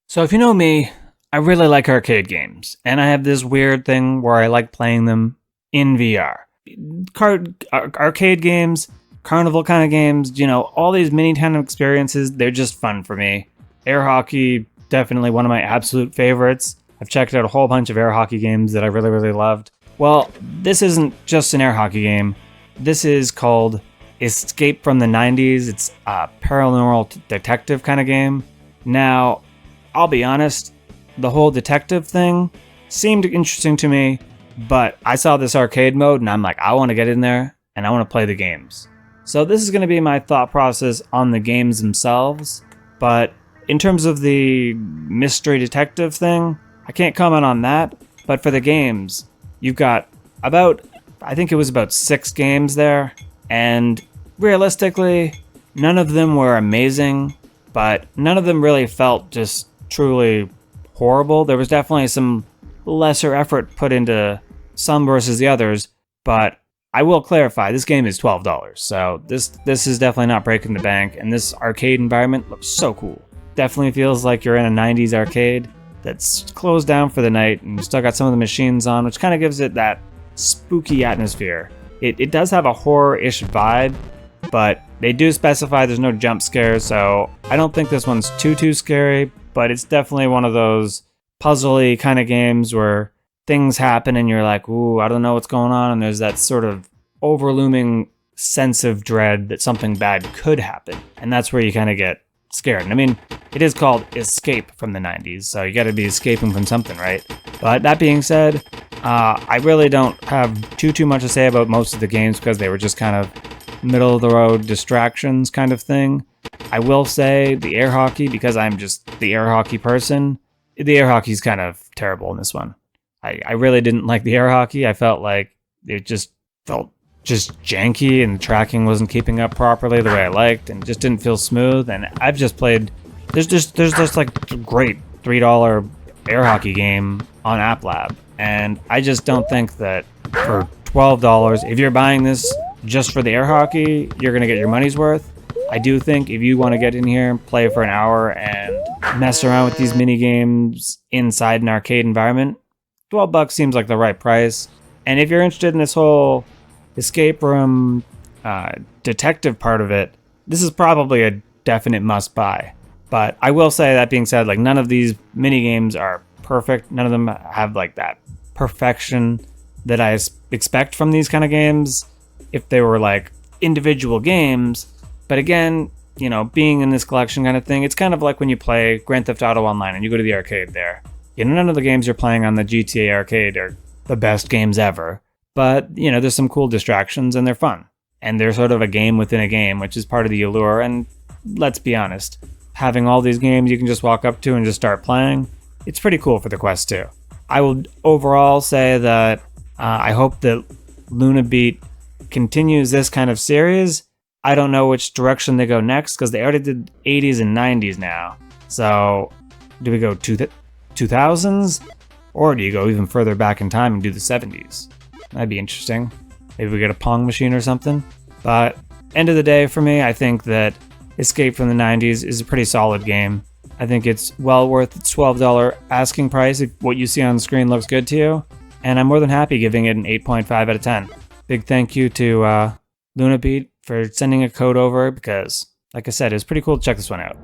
So if you know me, I really like arcade games, and I have this weird thing where I like playing them in VR. Arcade games, carnival kind of games, all these mini kind of experiences, they're just fun for me. Air hockey, definitely one of my absolute favorites. I've checked out a whole bunch of air hockey games that I really, really loved. Well, this isn't just an air hockey game. This is called Escape from the 90s. It's a paranormal detective kind of game. Now, I'll be honest, the whole detective thing seemed interesting to me, but I saw this arcade mode and I'm like, I want to get in there and I want to play the games. So this is going to be my thought process on the games themselves, but in terms of the mystery detective thing, I can't comment on that, but for the games, you've got I think it was about 6 games there, and realistically, none of them were amazing, but none of them really felt just truly horrible. There was definitely some lesser effort put into some versus the others, but I will clarify, this game is $12, so this is definitely not breaking the bank, and this arcade environment looks so cool. Definitely feels like you're in a 90s arcade that's closed down for the night and still got some of the machines on, which kind of gives it that spooky atmosphere. It does have a horror-ish vibe, but they do specify there's no jump scares, so I don't think this one's too scary, but it's definitely one of those puzzly kind of games where things happen and you're like, ooh, I don't know what's going on, and there's that sort of overlooming sense of dread that something bad could happen, and that's where you kind of get scared. And I mean, it is called Escape from the 90s, so you gotta be escaping from something, right? But that being said, I really don't have too much to say about most of the games because they were just kind of middle of the road distractions kind of thing. I will say the air hockey, because I'm just the air hockey person, the air hockey's kind of terrible in this one. I really didn't like the air hockey. I felt like it just felt just janky and the tracking wasn't keeping up properly the way I liked and just didn't feel smooth. And I've just played, there's just like a great $3 air hockey game on App Lab. And I just don't think that for $12, if you're buying this just for the air hockey, you're going to get your money's worth. I do think if you want to get in here and play for an hour and mess around with these mini games inside an arcade environment, $12 seems like the right price. And if you're interested in this whole escape room detective part of it, this is probably a definite must buy. But I will say, that being said, like, none of these mini games are perfect. None of them have like that perfection that I expect from these kind of games if they were like individual games. But again, being in this collection kind of thing, it's kind of like when you play Grand Theft Auto Online and you go to the arcade there. None of the games you're playing on the GTA arcade are the best games ever. But, there's some cool distractions and they're fun. And they're sort of a game within a game, which is part of the allure. And let's be honest, having all these games you can just walk up to and just start playing, it's pretty cool for the Quest 2. I will overall say that I hope that Luna Beat continues this kind of series. I don't know which direction they go next because they already did 80s and 90s now. So do we go to the 2000s? Or do you go even further back in time and do the 70s? That'd be interesting. Maybe we get a Pong machine or something. But end of the day for me, I think that Escape from the 90s is a pretty solid game. I think it's well worth its $12 asking price if what you see on the screen looks good to you. And I'm more than happy giving it an 8.5 out of 10. Big thank you to LunaBeat for sending a code over because, like I said, it was pretty cool to check this one out.